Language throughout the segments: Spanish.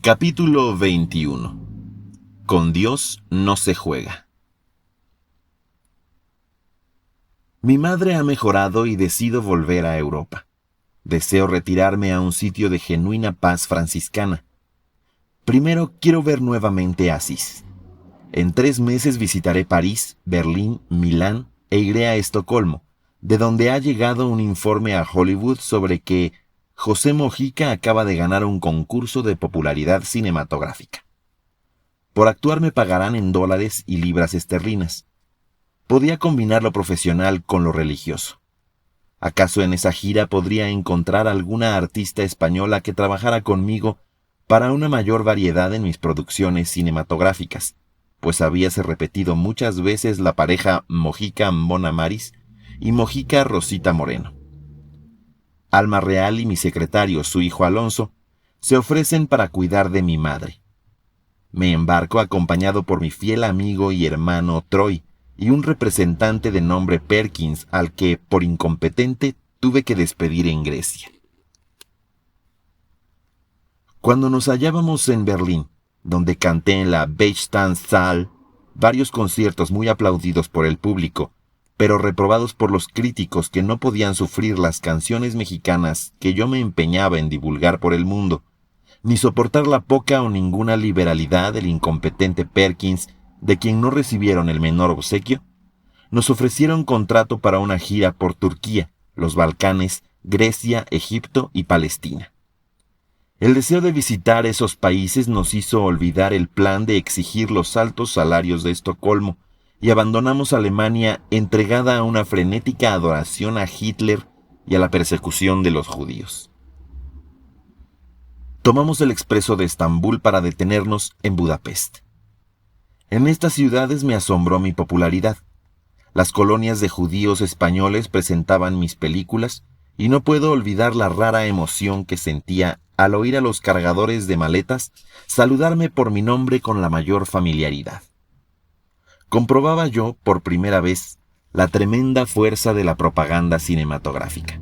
Capítulo 21. Con Dios no se juega. Mi madre ha mejorado y decido volver a Europa. Deseo retirarme a un sitio de genuina paz franciscana. Primero quiero ver nuevamente Asís. En 3 meses visitaré París, Berlín, Milán e iré a Estocolmo, de donde ha llegado un informe a Hollywood sobre que José Mojica acaba de ganar un concurso de popularidad cinematográfica. Por actuar me pagarán en dólares y libras esterlinas. Podía combinar lo profesional con lo religioso. ¿Acaso en esa gira podría encontrar alguna artista española que trabajara conmigo para una mayor variedad en mis producciones cinematográficas? Pues habíase repetido muchas veces la pareja Mojica-Mona Maris y Mojica-Rosita Moreno. Alma Real y mi secretario, su hijo Alonso, se ofrecen para cuidar de mi madre. Me embarco acompañado por mi fiel amigo y hermano Troy y un representante de nombre Perkins, al que, por incompetente, tuve que despedir en Grecia. Cuando nos hallábamos en Berlín, donde canté en la Bechstanzsaal, varios conciertos muy aplaudidos por el público, pero reprobados por los críticos que no podían sufrir las canciones mexicanas que yo me empeñaba en divulgar por el mundo, ni soportar la poca o ninguna liberalidad del incompetente Perkins, de quien no recibieron el menor obsequio, nos ofrecieron contrato para una gira por Turquía, los Balcanes, Grecia, Egipto y Palestina. El deseo de visitar esos países nos hizo olvidar el plan de exigir los altos salarios de Estocolmo, y abandonamos Alemania entregada a una frenética adoración a Hitler y a la persecución de los judíos. Tomamos el expreso de Estambul para detenernos en Budapest. En estas ciudades me asombró mi popularidad. Las colonias de judíos españoles presentaban mis películas y no puedo olvidar la rara emoción que sentía al oír a los cargadores de maletas saludarme por mi nombre con la mayor familiaridad. Comprobaba yo, por primera vez, la tremenda fuerza de la propaganda cinematográfica.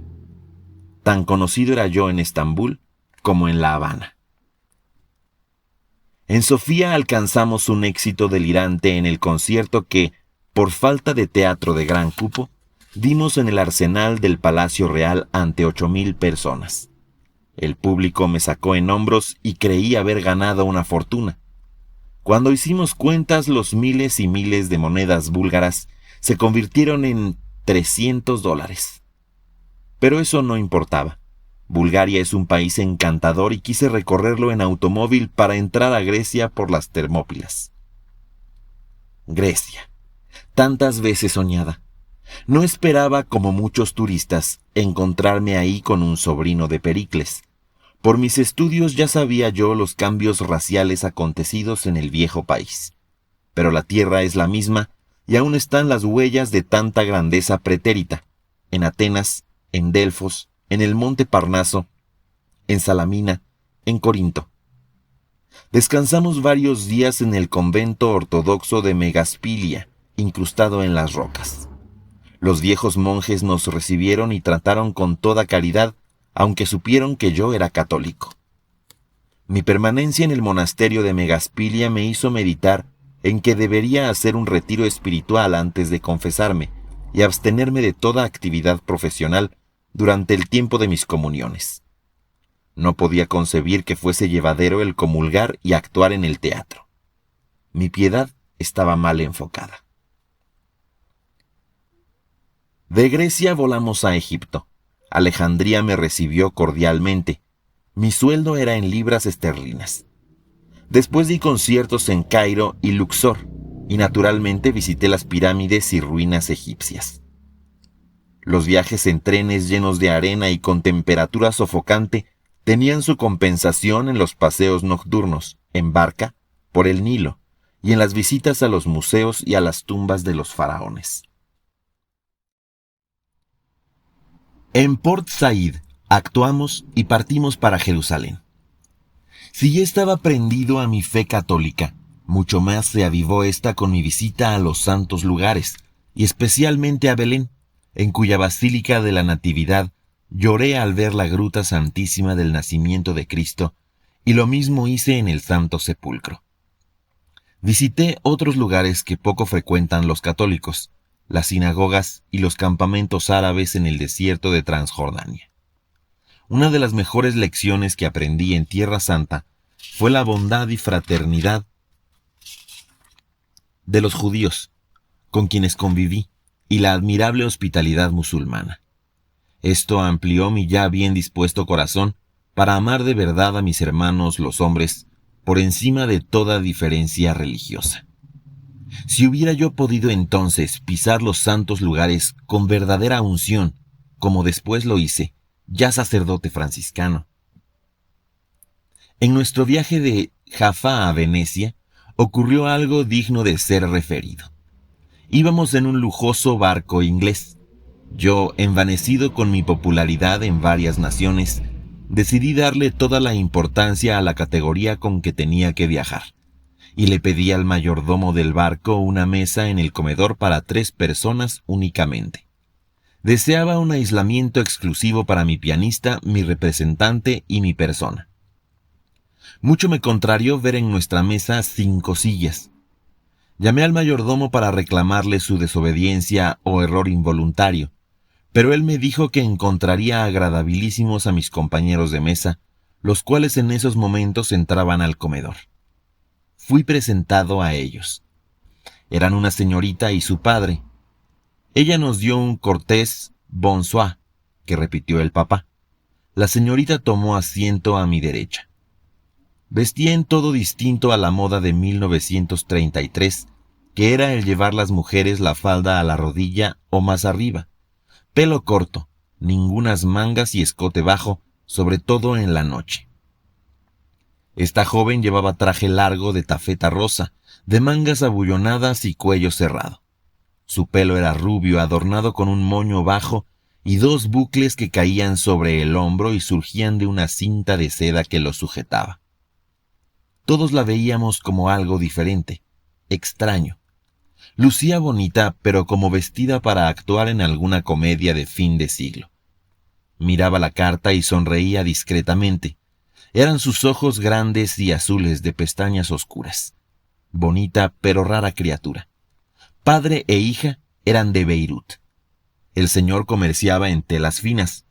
Tan conocido era yo en Estambul como en La Habana. En Sofía alcanzamos un éxito delirante en el concierto que, por falta de teatro de gran cupo, dimos en el arsenal del Palacio Real ante 8,000 personas. El público me sacó en hombros y creí haber ganado una fortuna. Cuando hicimos cuentas, los miles y miles de monedas búlgaras se convirtieron en $300. Pero eso no importaba. Bulgaria es un país encantador y quise recorrerlo en automóvil para entrar a Grecia por las Termópilas. Grecia, tantas veces soñada. No esperaba, como muchos turistas, encontrarme ahí con un sobrino de Pericles. Por mis estudios ya sabía yo los cambios raciales acontecidos en el viejo país. Pero la tierra es la misma y aún están las huellas de tanta grandeza pretérita, en Atenas, en Delfos, en el monte Parnaso, en Salamina, en Corinto. Descansamos varios días en el convento ortodoxo de Megaspilia, incrustado en las rocas. Los viejos monjes nos recibieron y trataron con toda caridad, aunque supieron que yo era católico. Mi permanencia en el monasterio de Megaspilia me hizo meditar en que debería hacer un retiro espiritual antes de confesarme y abstenerme de toda actividad profesional durante el tiempo de mis comuniones. No podía concebir que fuese llevadero el comulgar y actuar en el teatro. Mi piedad estaba mal enfocada. De Grecia volamos a Egipto. Alejandría me recibió cordialmente. Mi sueldo era en libras esterlinas. Después di conciertos en Cairo y Luxor, y naturalmente visité las pirámides y ruinas egipcias. Los viajes en trenes llenos de arena y con temperatura sofocante tenían su compensación en los paseos nocturnos, en barca, por el Nilo, y en las visitas a los museos y a las tumbas de los faraones. En Port Said actuamos y partimos para Jerusalén. Si ya estaba prendido a mi fe católica, mucho más se avivó esta con mi visita a los santos lugares, y especialmente a Belén, en cuya Basílica de la Natividad lloré al ver la gruta santísima del nacimiento de Cristo y lo mismo hice en el Santo Sepulcro. Visité otros lugares que poco frecuentan los católicos, las sinagogas y los campamentos árabes en el desierto de Transjordania. Una de las mejores lecciones que aprendí en Tierra Santa fue la bondad y fraternidad de los judíos, con quienes conviví, y la admirable hospitalidad musulmana. Esto amplió mi ya bien dispuesto corazón para amar de verdad a mis hermanos los hombres por encima de toda diferencia religiosa. Si hubiera yo podido entonces pisar los santos lugares con verdadera unción, como después lo hice, ya sacerdote franciscano. En nuestro viaje de Jaffa a Venecia ocurrió algo digno de ser referido. Íbamos en un lujoso barco inglés. Yo, envanecido con mi popularidad en varias naciones, decidí darle toda la importancia a la categoría con que tenía que viajar, y le pedí al mayordomo del barco una mesa en el comedor para 3 personas únicamente. Deseaba un aislamiento exclusivo para mi pianista, mi representante y mi persona. Mucho me contrarió ver en nuestra mesa 5 sillas. Llamé al mayordomo para reclamarle su desobediencia o error involuntario, pero él me dijo que encontraría agradabilísimos a mis compañeros de mesa, los cuales en esos momentos entraban al comedor. Fui presentado a ellos. Eran una señorita y su padre. Ella nos dio un cortés bonsoir, que repitió el papá. La señorita tomó asiento a mi derecha. Vestía en todo distinto a la moda de 1933, que era el llevar las mujeres la falda a la rodilla o más arriba. Pelo corto, ningunas mangas y escote bajo, sobre todo en la noche. Esta joven llevaba traje largo de tafeta rosa, de mangas abullonadas y cuello cerrado. Su pelo era rubio, adornado con un moño bajo y 2 bucles que caían sobre el hombro y surgían de una cinta de seda que lo sujetaba. Todos la veíamos como algo diferente, extraño. Lucía bonita, pero como vestida para actuar en alguna comedia de fin de siglo. Miraba la carta y sonreía discretamente. Eran sus ojos grandes y azules de pestañas oscuras. Bonita pero rara criatura. Padre e hija eran de Beirut. El señor comerciaba en telas finas.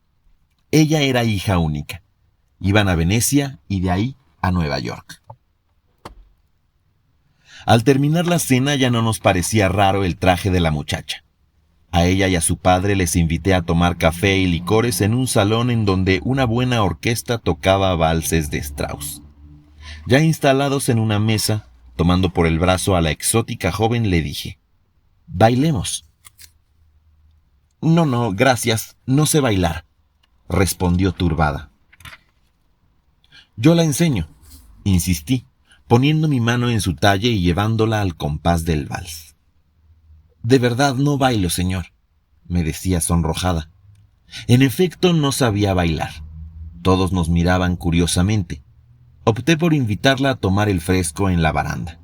Ella era hija única. Iban a Venecia y de ahí a Nueva York. Al terminar la cena ya no nos parecía raro el traje de la muchacha. A ella y a su padre les invité a tomar café y licores en un salón en donde una buena orquesta tocaba valses de Strauss. Ya instalados en una mesa, tomando por el brazo a la exótica joven, le dije: «Bailemos». No, gracias, no sé bailar», respondió turbada. «Yo la enseño», insistí, poniendo mi mano en su talle y llevándola al compás del vals. «De verdad no bailo, señor», me decía sonrojada. En efecto, no sabía bailar. Todos nos miraban curiosamente. Opté por invitarla a tomar el fresco en la baranda.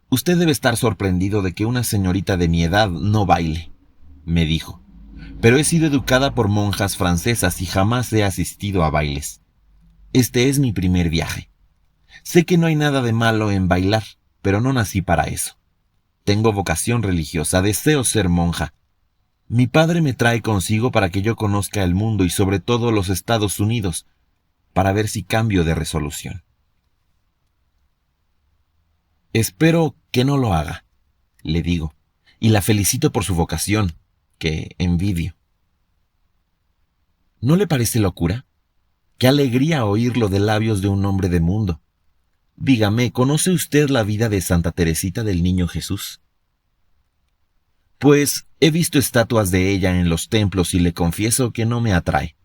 «Usted debe estar sorprendido de que una señorita de mi edad no baile», me dijo, «pero he sido educada por monjas francesas y jamás he asistido a bailes. Este es mi primer viaje. Sé que no hay nada de malo en bailar, pero no nací para eso. Tengo vocación religiosa, deseo ser monja. Mi padre me trae consigo para que yo conozca el mundo y sobre todo los Estados Unidos, para ver si cambio de resolución». «Espero que no lo haga», le digo, «y la felicito por su vocación, que envidio». ¿No le parece locura? ¡Qué alegría oírlo de labios de un hombre de mundo! Dígame, ¿conoce usted la vida de Santa Teresita del Niño Jesús? Pues he visto estatuas de ella en los templos y le confieso que no me atrae.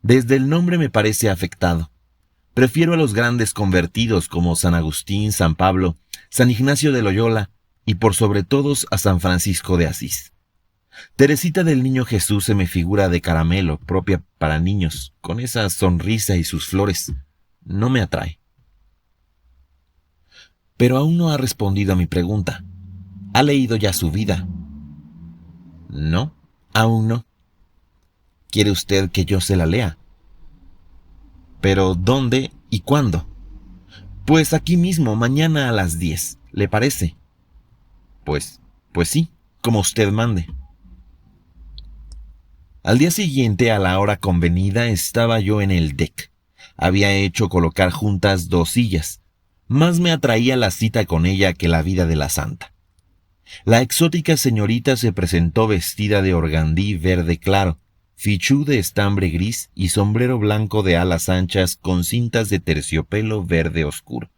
Desde el nombre me parece afectado. Prefiero a los grandes convertidos como San Agustín, San Pablo, San Ignacio de Loyola y por sobre todos a San Francisco de Asís. Teresita del Niño Jesús se me figura de caramelo, propia para niños, con esa sonrisa y sus flores. No me atrae. Pero aún no ha respondido a mi pregunta. ¿Ha leído ya su vida? No, aún no. ¿Quiere usted que yo se la lea? ¿Pero dónde y cuándo? Pues aquí mismo, mañana a las 10, ¿le parece? Pues sí, como usted mande. Al día siguiente, a la hora convenida, estaba yo en el deck. Había hecho colocar juntas 2 sillas. Más me atraía la cita con ella que la vida de la santa. La exótica señorita se presentó vestida de organdí verde claro, fichú de estambre gris y sombrero blanco de alas anchas con cintas de terciopelo verde oscuro.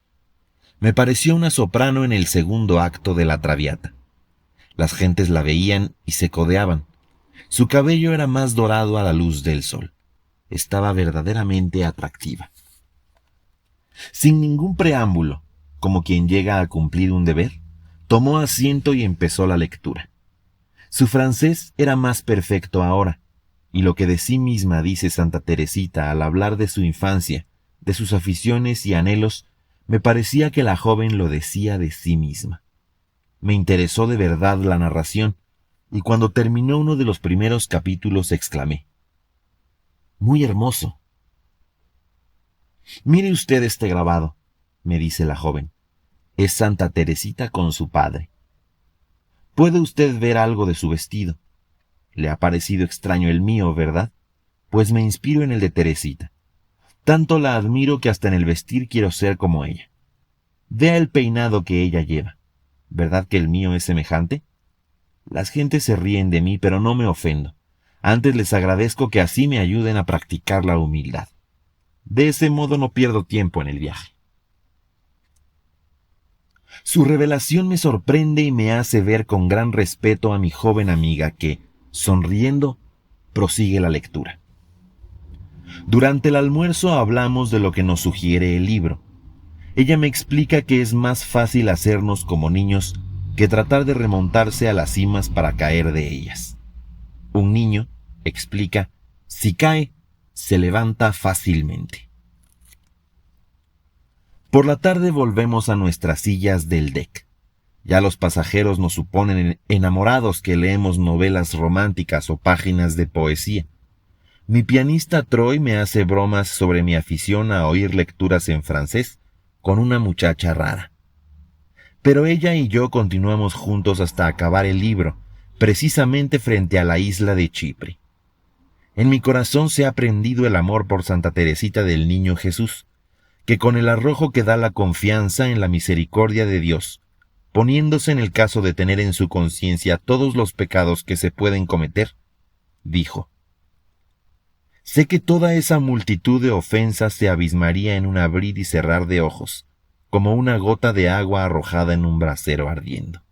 Me pareció una soprano en el segundo acto de la Traviata. Las gentes la veían y se codeaban. Su cabello era más dorado a la luz del sol. Estaba verdaderamente atractiva. Sin ningún preámbulo, como quien llega a cumplir un deber, tomó asiento y empezó la lectura. Su francés era más perfecto ahora, y lo que de sí misma dice Santa Teresita al hablar de su infancia, de sus aficiones y anhelos, me parecía que la joven lo decía de sí misma. Me interesó de verdad la narración, y cuando terminó uno de los primeros capítulos exclamé: «Muy hermoso». «Mire usted este grabado», me dice la joven. «Es Santa Teresita con su padre. Puede usted ver algo de su vestido. Le ha parecido extraño el mío, ¿verdad? Pues me inspiro en el de Teresita. Tanto la admiro que hasta en el vestir quiero ser como ella. Vea el peinado que ella lleva. ¿Verdad que el mío es semejante? Las gentes se ríen de mí, pero no me ofendo. Antes les agradezco que así me ayuden a practicar la humildad. De ese modo no pierdo tiempo en el viaje». Su revelación me sorprende y me hace ver con gran respeto a mi joven amiga que, sonriendo, prosigue la lectura. Durante el almuerzo hablamos de lo que nos sugiere el libro. Ella me explica que es más fácil hacernos como niños que tratar de remontarse a las cimas para caer de ellas. Un niño, explica, si cae, se levanta fácilmente. Por la tarde volvemos a nuestras sillas del deck. Ya los pasajeros nos suponen enamorados que leemos novelas románticas o páginas de poesía. Mi pianista Troy me hace bromas sobre mi afición a oír lecturas en francés con una muchacha rara. Pero ella y yo continuamos juntos hasta acabar el libro, precisamente frente a la isla de Chipre. En mi corazón se ha prendido el amor por Santa Teresita del Niño Jesús, que con el arrojo que da la confianza en la misericordia de Dios, poniéndose en el caso de tener en su conciencia todos los pecados que se pueden cometer, dijo: «Sé que toda esa multitud de ofensas se abismaría en un abrir y cerrar de ojos, como una gota de agua arrojada en un brasero ardiendo».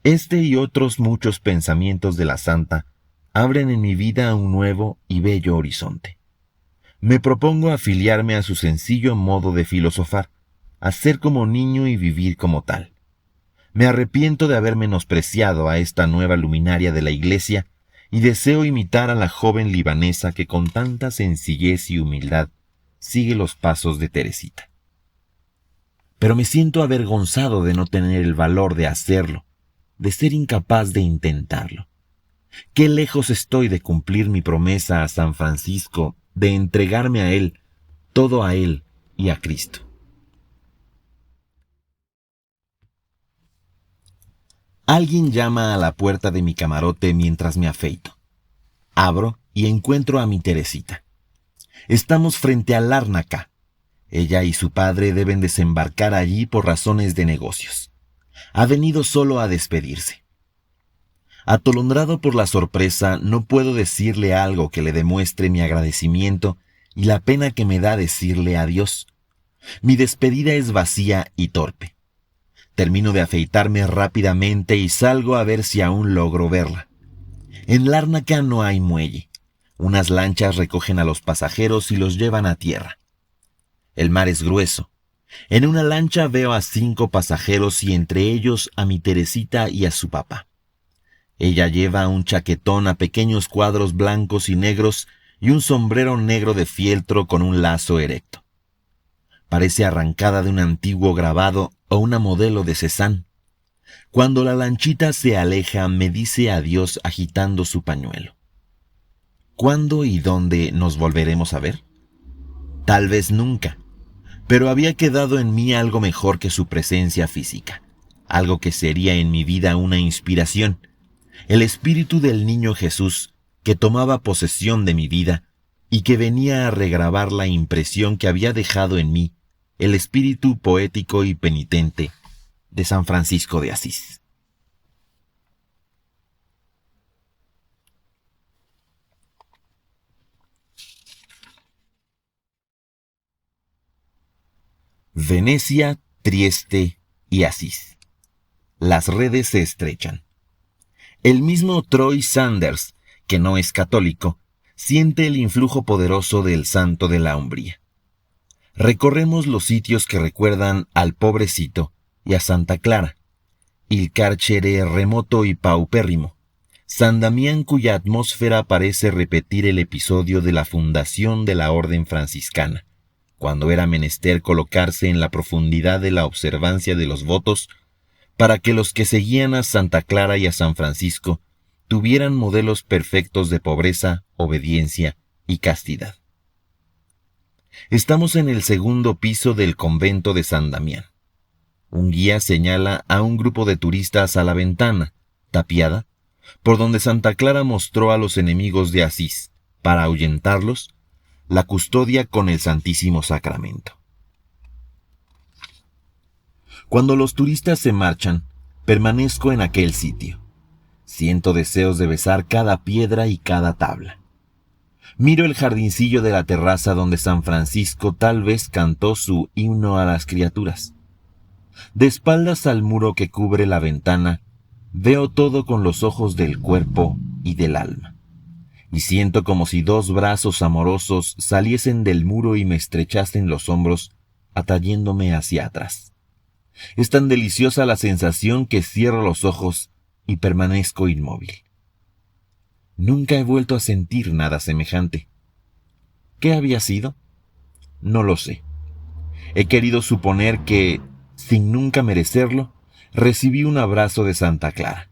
Este y otros muchos pensamientos de la santa abren en mi vida un nuevo y bello horizonte. Me propongo afiliarme a su sencillo modo de filosofar, a ser como niño y vivir como tal. Me arrepiento de haber menospreciado a esta nueva luminaria de la Iglesia y deseo imitar a la joven libanesa que con tanta sencillez y humildad sigue los pasos de Teresita. Pero me siento avergonzado de no tener el valor de hacerlo, de ser incapaz de intentarlo. Qué lejos estoy de cumplir mi promesa a San Francisco de entregarme a él, todo a él y a Cristo. Alguien llama a la puerta de mi camarote mientras me afeito. Abro y encuentro a mi Teresita. Estamos frente al Lárnaca. Ella y su padre deben desembarcar allí por razones de negocios. Ha venido solo a despedirse. Atolondrado por la sorpresa, no puedo decirle algo que le demuestre mi agradecimiento y la pena que me da decirle adiós. Mi despedida es vacía y torpe. Termino de afeitarme rápidamente y salgo a ver si aún logro verla. En Lárnaca no hay muelle. Unas lanchas recogen a los pasajeros y los llevan a tierra. El mar es grueso. En una lancha veo a 5 pasajeros y entre ellos a mi Teresita y a su papá. Ella lleva un chaquetón a pequeños cuadros blancos y negros y un sombrero negro de fieltro con un lazo erecto. Parece arrancada de un antiguo grabado o una modelo de Cézanne. Cuando la lanchita se aleja, me dice adiós agitando su pañuelo. ¿Cuándo y dónde nos volveremos a ver? Tal vez nunca, pero había quedado en mí algo mejor que su presencia física, algo que sería en mi vida una inspiración, el espíritu del niño Jesús que tomaba posesión de mi vida y que venía a regrabar la impresión que había dejado en mí el espíritu poético y penitente de San Francisco de Asís. Venecia, Trieste y Asís. Las redes se estrechan. El mismo Troy Sanders, que no es católico, siente el influjo poderoso del santo de la Umbría. Recorremos los sitios que recuerdan al pobrecito y a Santa Clara, il carcere remoto y paupérrimo, San Damián, cuya atmósfera parece repetir el episodio de la fundación de la orden franciscana, cuando era menester colocarse en la profundidad de la observancia de los votos para que los que seguían a Santa Clara y a San Francisco tuvieran modelos perfectos de pobreza, obediencia y castidad. Estamos en el segundo piso del convento de San Damián. Un guía señala a un grupo de turistas a la ventana, tapiada, por donde Santa Clara mostró a los enemigos de Asís, para ahuyentarlos, la custodia con el Santísimo Sacramento. Cuando los turistas se marchan, permanezco en aquel sitio. Siento deseos de besar cada piedra y cada tabla. Miro el jardincillo de la terraza donde San Francisco tal vez cantó su himno a las criaturas. De espaldas al muro que cubre la ventana, veo todo con los ojos del cuerpo y del alma. Y siento como si dos brazos amorosos saliesen del muro y me estrechasen los hombros, atrayéndome hacia atrás. Es tan deliciosa la sensación que cierro los ojos y permanezco inmóvil. Nunca he vuelto a sentir nada semejante. ¿Qué había sido? No lo sé. He querido suponer que, sin nunca merecerlo, recibí un abrazo de Santa Clara.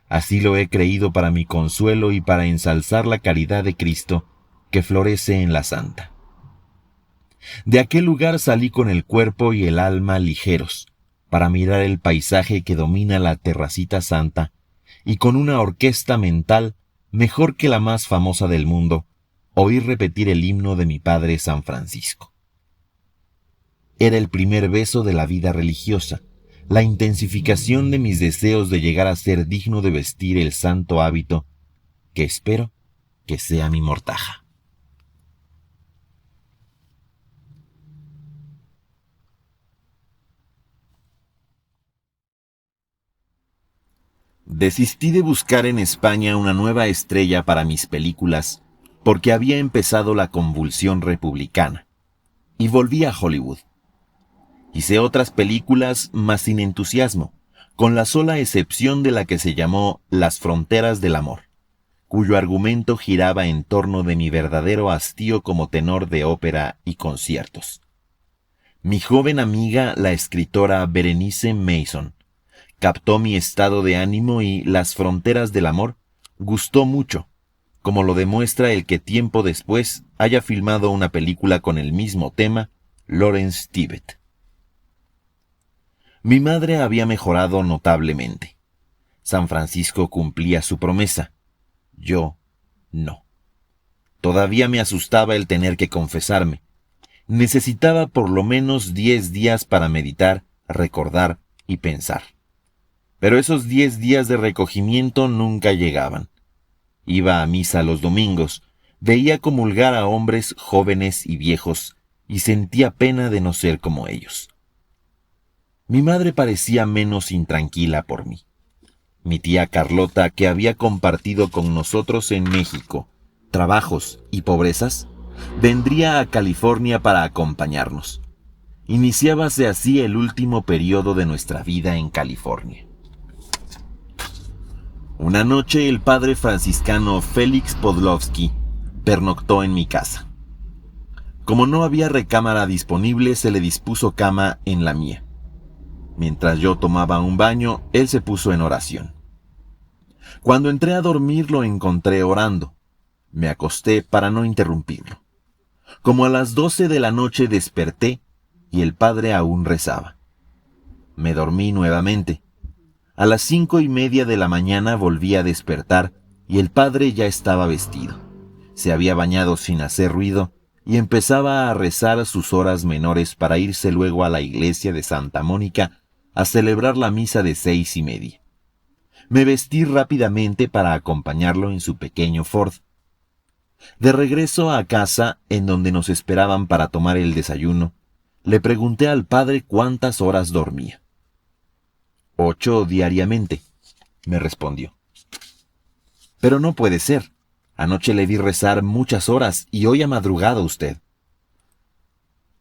Así lo he creído para mi consuelo y para ensalzar la caridad de Cristo que florece en la santa. De aquel lugar salí con el cuerpo y el alma ligeros, para mirar el paisaje que domina la terracita santa, y con una orquesta mental mejor que la más famosa del mundo, oí repetir el himno de mi padre San Francisco. Era el primer beso de la vida religiosa, la intensificación de mis deseos de llegar a ser digno de vestir el santo hábito, que espero que sea mi mortaja. Desistí de buscar en España una nueva estrella para mis películas porque había empezado la convulsión republicana, y volví a Hollywood. Hice otras películas más sin entusiasmo, con la sola excepción de la que se llamó Las fronteras del amor, cuyo argumento giraba en torno de mi verdadero hastío como tenor de ópera y conciertos. Mi joven amiga, la escritora Berenice Mason, captó mi estado de ánimo y Las fronteras del amor gustó mucho, como lo demuestra el que tiempo después haya filmado una película con el mismo tema, Lawrence Tibbett. Mi madre había mejorado notablemente. San Francisco cumplía su promesa. Yo no. Todavía me asustaba el tener que confesarme. Necesitaba por lo menos 10 días para meditar, recordar y pensar. Pero esos 10 días de recogimiento nunca llegaban. Iba a misa los domingos, veía comulgar a hombres jóvenes y viejos, y sentía pena de no ser como ellos. Mi madre parecía menos intranquila por mí. Mi tía Carlota, que había compartido con nosotros en México trabajos y pobrezas, vendría a California para acompañarnos. Iniciábase así el último periodo de nuestra vida en California. Una noche el padre franciscano Félix Podlovsky pernoctó en mi casa. Como no había recámara disponible, se le dispuso cama en la mía. Mientras yo tomaba un baño, él se puso en oración. Cuando entré a dormir lo encontré orando. Me acosté para no interrumpirlo. Como a las 12 de la noche desperté y el padre aún rezaba. Me dormí nuevamente. A las 5:30 de la mañana volví a despertar y el padre ya estaba vestido. Se había bañado sin hacer ruido y empezaba a rezar sus horas menores para irse luego a la iglesia de Santa Mónica a celebrar la misa de 6:30. Me vestí rápidamente para acompañarlo en su pequeño Ford. De regreso a casa, en donde nos esperaban para tomar el desayuno, le pregunté al padre cuántas horas dormía. 8 diariamente, me respondió. Pero no puede ser. Anoche le vi rezar muchas horas y hoy ha madrugado usted.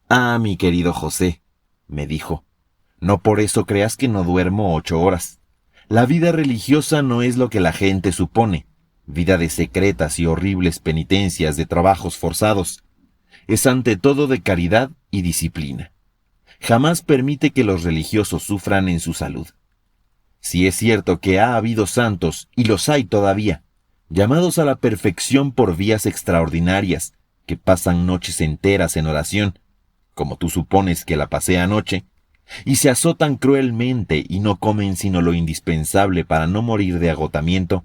Ah, mi querido José, me dijo, no por eso creas que no duermo 8 horas. La vida religiosa no es lo que la gente supone, vida de secretas y horribles penitencias, de trabajos forzados. Es ante todo de caridad y disciplina. Jamás permite que los religiosos sufran en su salud. Si es cierto que ha habido santos, y los hay todavía, llamados a la perfección por vías extraordinarias, que pasan noches enteras en oración, como tú supones que la pasé anoche, y se azotan cruelmente y no comen sino lo indispensable para no morir de agotamiento,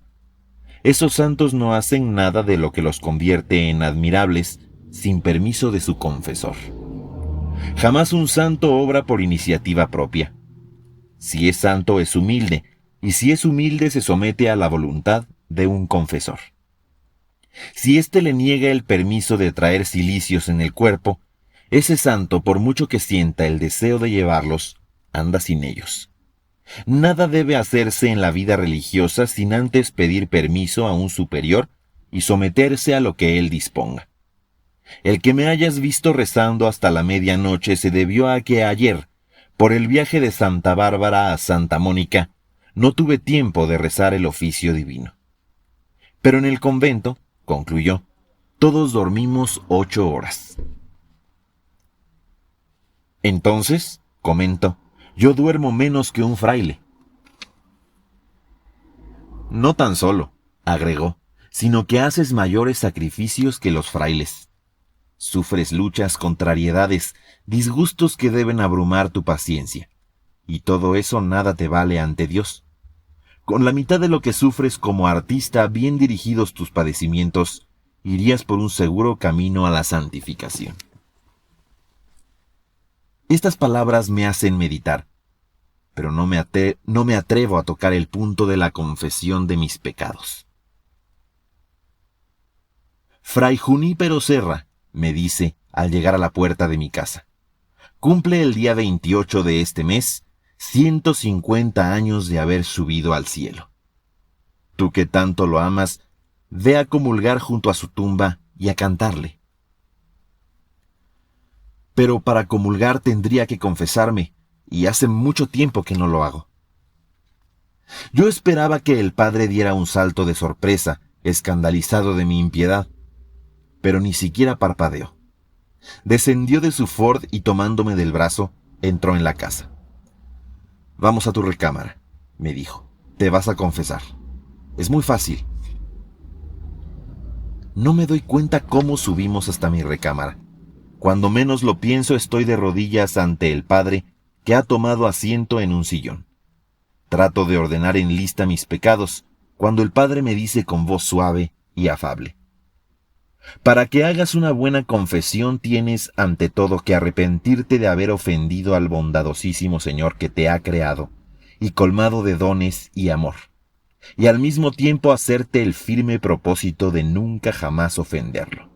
esos santos no hacen nada de lo que los convierte en admirables sin permiso de su confesor. Jamás un santo obra por iniciativa propia. Si es santo es humilde, y si es humilde se somete a la voluntad de un confesor. Si éste le niega el permiso de traer cilicios en el cuerpo, ese santo, por mucho que sienta el deseo de llevarlos, anda sin ellos. Nada debe hacerse en la vida religiosa sin antes pedir permiso a un superior y someterse a lo que él disponga. El que me hayas visto rezando hasta la medianoche se debió a que ayer, por el viaje de Santa Bárbara a Santa Mónica, no tuve tiempo de rezar el oficio divino. Pero en el convento, concluyó, todos dormimos 8 horas. Entonces, comento, yo duermo menos que un fraile. No tan solo, agregó, sino que haces mayores sacrificios que los frailes. Sufres luchas, contrariedades, disgustos que deben abrumar tu paciencia. Y todo eso nada te vale ante Dios. Con la mitad de lo que sufres como artista, bien dirigidos tus padecimientos, irías por un seguro camino a la santificación. Estas palabras me hacen meditar, pero no me atrevo a tocar el punto de la confesión de mis pecados. Fray Junípero Serra, me dice al llegar a la puerta de mi casa, cumple el día 28 de este mes 150 años de haber subido al cielo. Tú que tanto lo amas, ve a comulgar junto a su tumba y a cantarle. Pero para comulgar tendría que confesarme, y hace mucho tiempo que no lo hago. Yo esperaba que el padre diera un salto de sorpresa, escandalizado de mi impiedad, pero ni siquiera parpadeó. Descendió de su Ford y tomándome del brazo, entró en la casa. Vamos a tu recámara, me dijo. Te vas a confesar. Es muy fácil. No me doy cuenta cómo subimos hasta mi recámara. Cuando menos lo pienso, estoy de rodillas ante el padre que ha tomado asiento en un sillón. Trato de ordenar en lista mis pecados, cuando el padre me dice con voz suave y afable: para que hagas una buena confesión tienes ante todo que arrepentirte de haber ofendido al bondadosísimo Señor que te ha creado y colmado de dones y amor, y al mismo tiempo hacerte el firme propósito de nunca jamás ofenderlo.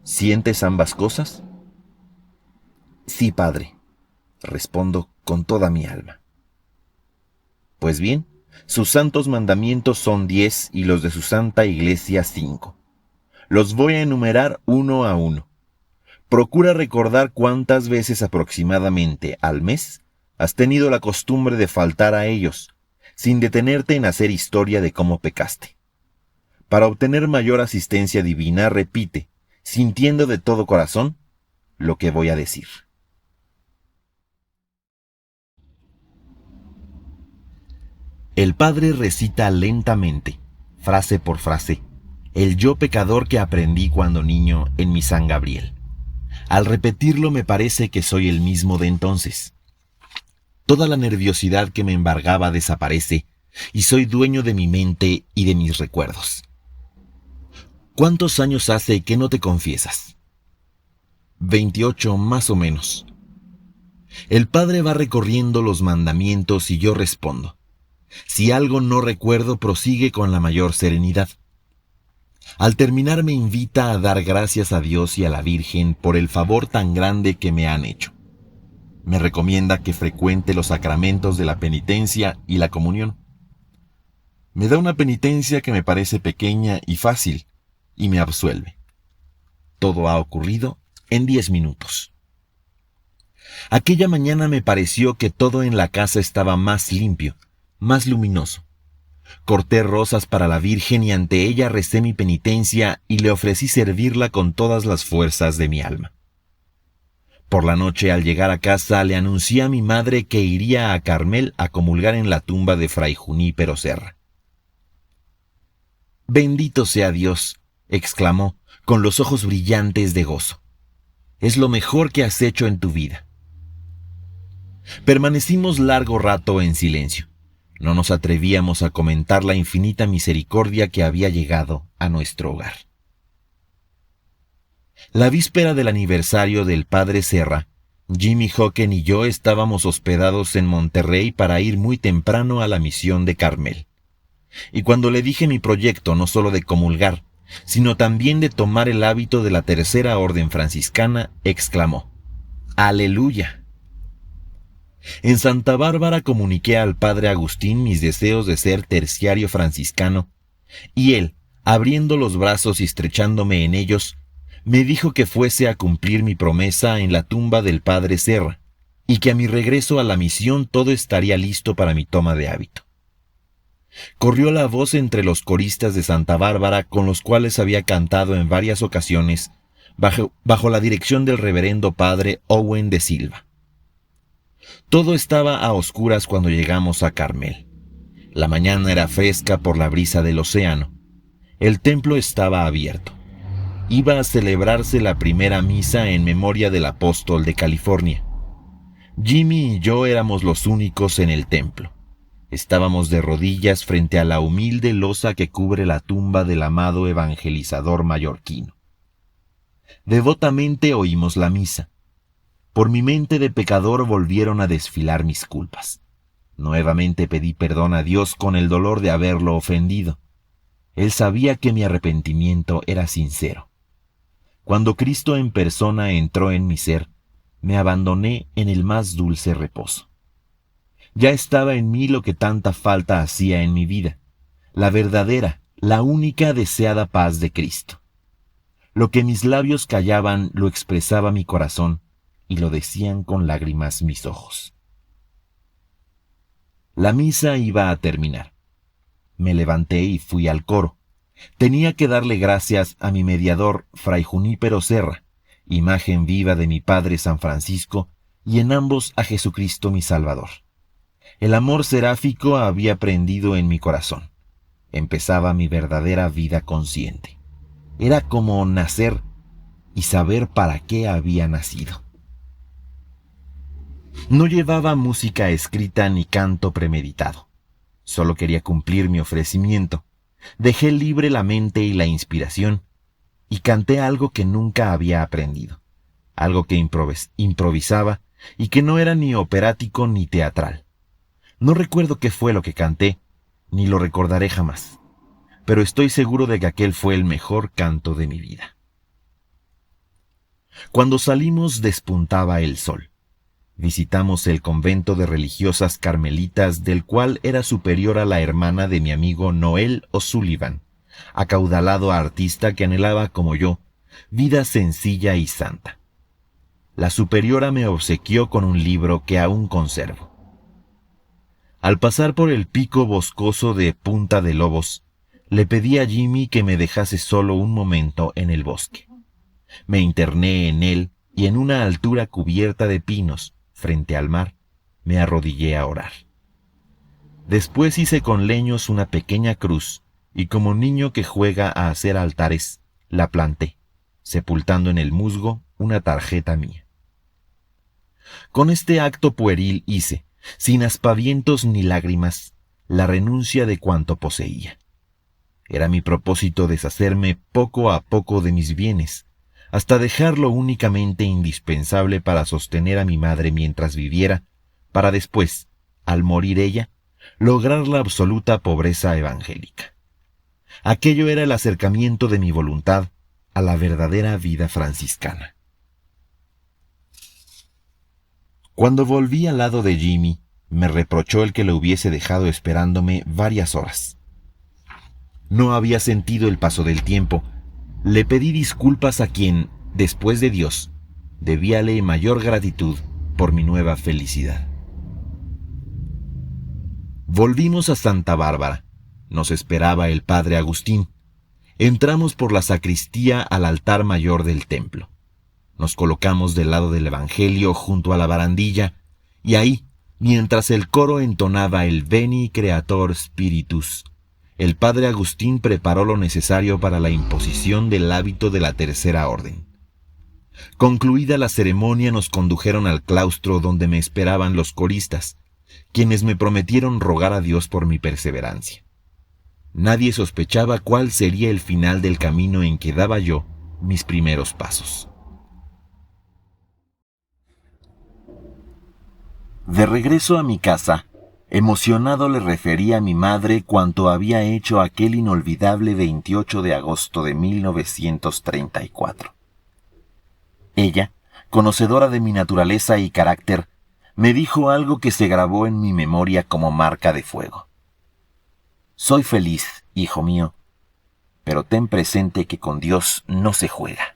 ¿Sientes ambas cosas? Sí, padre, respondo con toda mi alma. Pues bien, sus santos mandamientos son 10 y los de su santa iglesia 5. Los voy a enumerar uno a uno. Procura recordar cuántas veces aproximadamente al mes has tenido la costumbre de faltar a ellos, sin detenerte en hacer historia de cómo pecaste. Para obtener mayor asistencia divina, repite, sintiendo de todo corazón, lo que voy a decir. El padre recita lentamente, frase por frase, el yo pecador que aprendí cuando niño en mi San Gabriel. Al repetirlo me parece que soy el mismo de entonces. Toda la nerviosidad que me embargaba desaparece y soy dueño de mi mente y de mis recuerdos. ¿Cuántos años hace que no te confiesas? 28 más o menos. El Padre va recorriendo los mandamientos y yo respondo. Si algo no recuerdo, prosigue con la mayor serenidad. Al terminar me invita a dar gracias a Dios y a la Virgen por el favor tan grande que me han hecho. Me recomienda que frecuente los sacramentos de la penitencia y la comunión. Me da una penitencia que me parece pequeña y fácil, y me absuelve. Todo ha ocurrido en 10 minutos. Aquella mañana me pareció que todo en la casa estaba más limpio, más luminoso. Corté rosas para la Virgen y ante ella recé mi penitencia y le ofrecí servirla con todas las fuerzas de mi alma. Por la noche, al llegar a casa, le anuncié a mi madre que iría a Carmel a comulgar en la tumba de Fray Junípero Serra. «Bendito sea Dios», exclamó, con los ojos brillantes de gozo. «Es lo mejor que has hecho en tu vida». Permanecimos largo rato en silencio. No nos atrevíamos a comentar la infinita misericordia que había llegado a nuestro hogar. La víspera del aniversario del padre Serra, Jimmy Hocken y yo estábamos hospedados en Monterrey para ir muy temprano a la misión de Carmel. Y cuando le dije mi proyecto no solo de comulgar, sino también de tomar el hábito de la tercera orden franciscana, exclamó: «¡Aleluya!». En Santa Bárbara comuniqué al padre Agustín mis deseos de ser terciario franciscano, y él, abriendo los brazos y estrechándome en ellos, me dijo que fuese a cumplir mi promesa en la tumba del padre Serra, y que a mi regreso a la misión todo estaría listo para mi toma de hábito. Corrió la voz entre los coristas de Santa Bárbara, con los cuales había cantado en varias ocasiones, bajo la dirección del reverendo padre Owen de Silva. Todo estaba a oscuras cuando llegamos a Carmel. La mañana era fresca por la brisa del océano. El templo estaba abierto. Iba a celebrarse la primera misa en memoria del apóstol de California. Jimmy y yo éramos los únicos en el templo. Estábamos de rodillas frente a la humilde losa que cubre la tumba del amado evangelizador mallorquino. Devotamente oímos la misa. Por mi mente de pecador volvieron a desfilar mis culpas. Nuevamente pedí perdón a Dios con el dolor de haberlo ofendido. Él sabía que mi arrepentimiento era sincero. Cuando Cristo en persona entró en mi ser, me abandoné en el más dulce reposo. Ya estaba en mí lo que tanta falta hacía en mi vida, la verdadera, la única deseada paz de Cristo. Lo que mis labios callaban lo expresaba mi corazón, y lo decían con lágrimas mis ojos. La misa iba a terminar. Me levanté y fui al coro. Tenía que darle gracias a mi mediador, Fray Junípero Serra, imagen viva de mi Padre San Francisco, y en ambos a Jesucristo mi Salvador. El amor seráfico había prendido en mi corazón. Empezaba mi verdadera vida consciente. Era como nacer y saber para qué había nacido. No llevaba música escrita ni canto premeditado. Solo quería cumplir mi ofrecimiento. Dejé libre la mente y la inspiración, y canté algo que nunca había aprendido, algo que improvisaba y que no era ni operático ni teatral. No recuerdo qué fue lo que canté, ni lo recordaré jamás, pero estoy seguro de que aquel fue el mejor canto de mi vida. Cuando salimos despuntaba el sol. Visitamos el convento de religiosas carmelitas, del cual era superiora la hermana de mi amigo Noel O'Sullivan, acaudalado artista que anhelaba, como yo, vida sencilla y santa. La superiora me obsequió con un libro que aún conservo. Al pasar por el pico boscoso de Punta de Lobos, le pedí a Jimmy que me dejase solo un momento en el bosque. Me interné en él y en una altura cubierta de pinos, frente al mar, me arrodillé a orar. Después hice con leños una pequeña cruz y como niño que juega a hacer altares, la planté, sepultando en el musgo una tarjeta mía. Con este acto pueril hice, sin aspavientos ni lágrimas, la renuncia de cuanto poseía. Era mi propósito deshacerme poco a poco de mis bienes, hasta dejarlo únicamente indispensable para sostener a mi madre mientras viviera, para después, al morir ella, lograr la absoluta pobreza evangélica. Aquello era el acercamiento de mi voluntad a la verdadera vida franciscana. Cuando volví al lado de Jimmy, me reprochó el que lo hubiese dejado esperándome varias horas. No había sentido el paso del tiempo. Le pedí disculpas a quien, después de Dios, debíale mayor gratitud por mi nueva felicidad. Volvimos a Santa Bárbara. Nos esperaba el padre Agustín. Entramos por la sacristía al altar mayor del templo. Nos colocamos del lado del Evangelio junto a la barandilla, y ahí, mientras el coro entonaba el Veni Creator Spiritus, el padre Agustín preparó lo necesario para la imposición del hábito de la tercera orden. Concluida la ceremonia, nos condujeron al claustro donde me esperaban los coristas, quienes me prometieron rogar a Dios por mi perseverancia. Nadie sospechaba cuál sería el final del camino en que daba yo mis primeros pasos. De regreso a mi casa, emocionado le referí a mi madre cuanto había hecho aquel inolvidable 28 de agosto de 1934. Ella, conocedora de mi naturaleza y carácter, me dijo algo que se grabó en mi memoria como marca de fuego. Soy feliz, hijo mío, pero ten presente que con Dios no se juega.